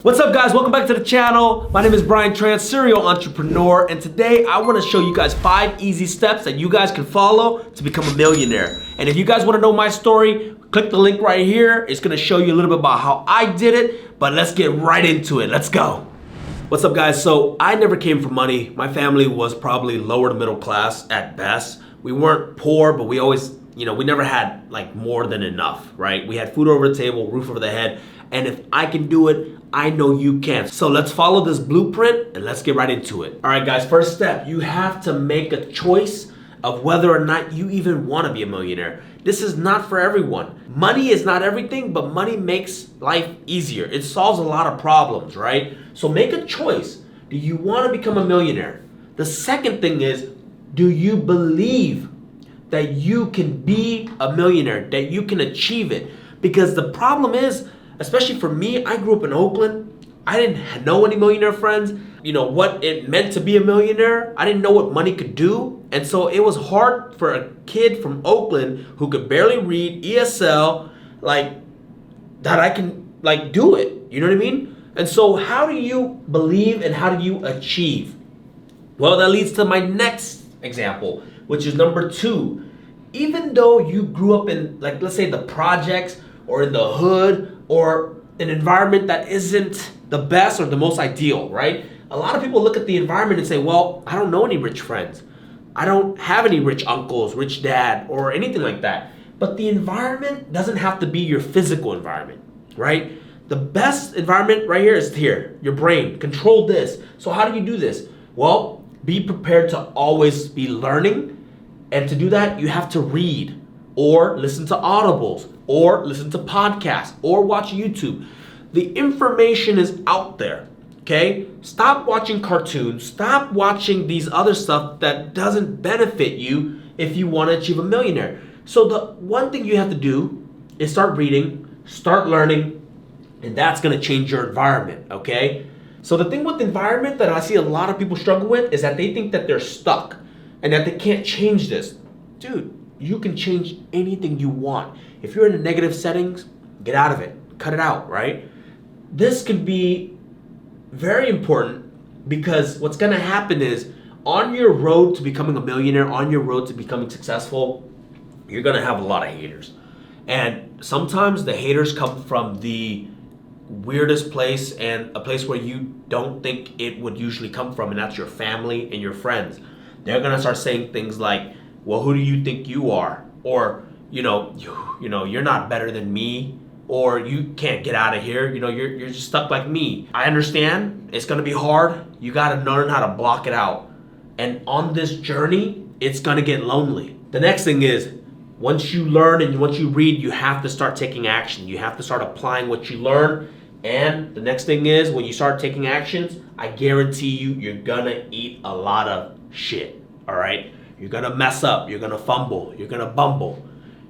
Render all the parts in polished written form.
What's up guys, welcome back to the channel. My name is Brian Tran, serial entrepreneur, and today I want to show you guys 5 easy steps that you guys can follow to become a millionaire. And if you guys want to know my story, click the link right here. It's going to show you a little bit about how I did it, but let's get right into it. Let's go. What's up guys? So I never came from money. My family was probably lower to middle class at best. We weren't poor, but we always, we never had like more than enough, right? We had food over the table, roof over the head. And if I can do it, I know you can. So let's follow this blueprint and let's get right into it. All right, guys, first step, you have to make a choice of whether or not you even want to be a millionaire. This is not for everyone. Money is not everything, but money makes life easier. It solves a lot of problems, right? So make a choice. Do you want to become a millionaire? The second thing is, do you believe that you can be a millionaire, that you can achieve it? Because the problem is, especially for me, I grew up in Oakland. I didn't know any millionaire friends. What it meant to be a millionaire. I didn't know what money could do. And so it was hard for a kid from Oakland who could barely read ESL, that I can do it. You know what I mean? And so how do you believe and how do you achieve? Well, that leads to my next example, which is number 2. Even though you grew up in, let's say the projects or in the hood, or an environment that isn't the best or the most ideal, right? A lot of people look at the environment and say, well, I don't know any rich friends. I don't have any rich uncles, rich dad, or anything like that. But the environment doesn't have to be your physical environment, right? The best environment right here is here, your brain. Control this. So how do you do this? Well, be prepared to always be learning. And to do that, you have to read or listen to audibles, or listen to podcasts, or watch YouTube. The information is out there, okay? Stop watching cartoons. Stop watching these other stuff that doesn't benefit you if you want to achieve a millionaire. So the one thing you have to do is start reading, start learning, and that's going to change your environment, okay? So the thing with the environment that I see a lot of people struggle with is that they think that they're stuck and that they can't change this. Dude, you can change anything you want. If you're in the negative settings, get out of it. Cut it out, right? This can be very important because what's going to happen is on your road to becoming a millionaire, on your road to becoming successful, you're going to have a lot of haters. And sometimes the haters come from the weirdest place and a place where you don't think it would usually come from, and that's your family and your friends. They're going to start saying things like, well, who do you think you are? Or, you're not better than me, or you can't get out of here. You're just stuck like me. I understand it's gonna be hard. You gotta learn how to block it out. And on this journey, it's gonna get lonely. The next thing is, once you learn and once you read, you have to start taking action. You have to start applying what you learn. And the next thing is, when you start taking actions, I guarantee you're gonna eat a lot of shit, all right? You're gonna mess up, you're gonna fumble, you're gonna bumble.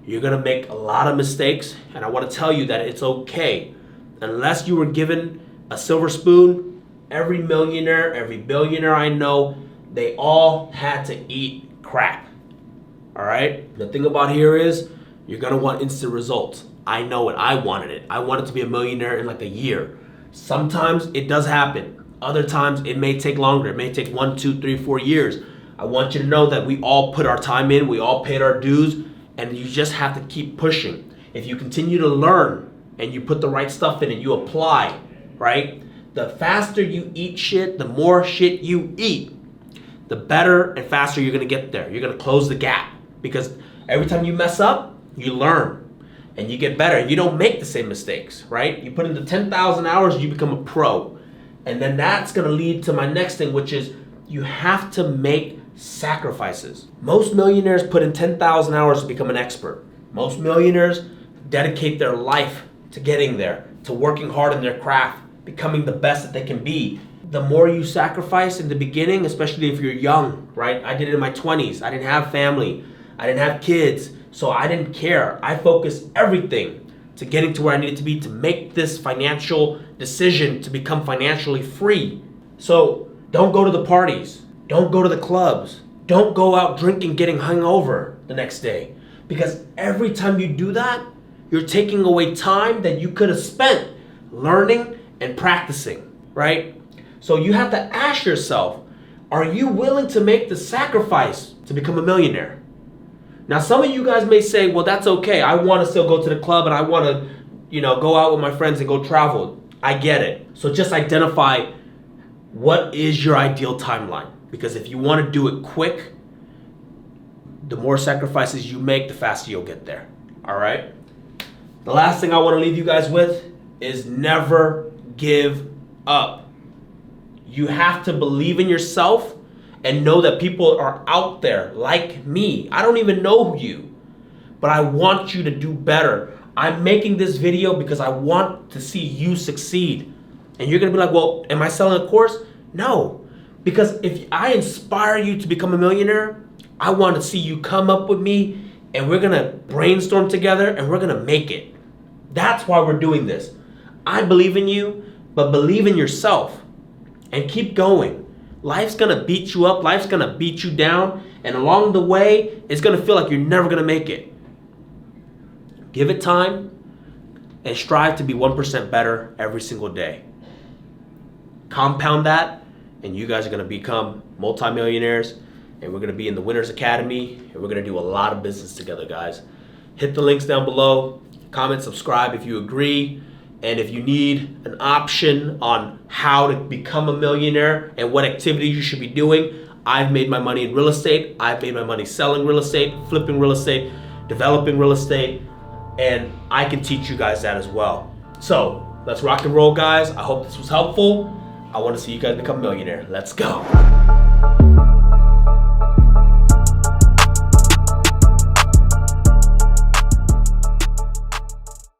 You're gonna make a lot of mistakes, and I wanna tell you that it's okay. Unless you were given a silver spoon, every millionaire, every billionaire I know, they all had to eat crap, all right? The thing about here is, you're gonna want instant results. I know it, I wanted it. I wanted to be a millionaire in like a year. Sometimes it does happen. Other times it may take longer. It may take 1, 2, 3, 4 years. I want you to know that we all put our time in, we all paid our dues, and you just have to keep pushing. If you continue to learn and you put the right stuff in and you apply, right? The faster you eat shit, the more shit you eat, the better and faster you're gonna get there. You're gonna close the gap, because every time you mess up, you learn and you get better. You don't make the same mistakes, right? You put in the 10,000 hours, you become a pro. And then that's gonna lead to my next thing, which is you have to make sacrifices. Most millionaires put in 10,000 hours to become an expert. Most millionaires dedicate their life to getting there, to working hard in their craft, becoming the best that they can be. The more you sacrifice in the beginning, especially if you're young, right? I did it in my 20s. I didn't have family. I didn't have kids. So I didn't care. I focused everything to getting to where I needed to be to make this financial decision to become financially free. So don't go to the parties. Don't go to the clubs. Don't go out drinking, getting hungover the next day. Because every time you do that, you're taking away time that you could have spent learning and practicing, right? So you have to ask yourself, are you willing to make the sacrifice to become a millionaire? Now, some of you guys may say, well, that's okay. I want to still go to the club and I want to, go out with my friends and go travel. I get it. So just identify what is your ideal timeline. Because if you want to do it quick, the more sacrifices you make, the faster you'll get there. All right? The last thing I want to leave you guys with is never give up. You have to believe in yourself and know that people are out there like me. I don't even know you, but I want you to do better. I'm making this video because I want to see you succeed. And you're going to be like, well, am I selling a course? No, because if I inspire you to become a millionaire, I want to see you come up with me and we're going to brainstorm together and we're going to make it. That's why we're doing this. I believe in you, but believe in yourself and keep going. Life's going to beat you up. Life's going to beat you down. And along the way, it's going to feel like you're never going to make it. Give it time and strive to be 1% better every single day. Compound that, and you guys are going to become multimillionaires, and we're going to be in the Winners Academy, and we're going to do a lot of business together, guys. Hit the links down below. Comment, subscribe if you agree. And if you need an option on how to become a millionaire and what activities you should be doing, I've made my money in real estate. I've made my money selling real estate, flipping real estate, developing real estate, and I can teach you guys that as well. So let's rock and roll, guys. I hope this was helpful. I want to see you guys become a millionaire. Let's go.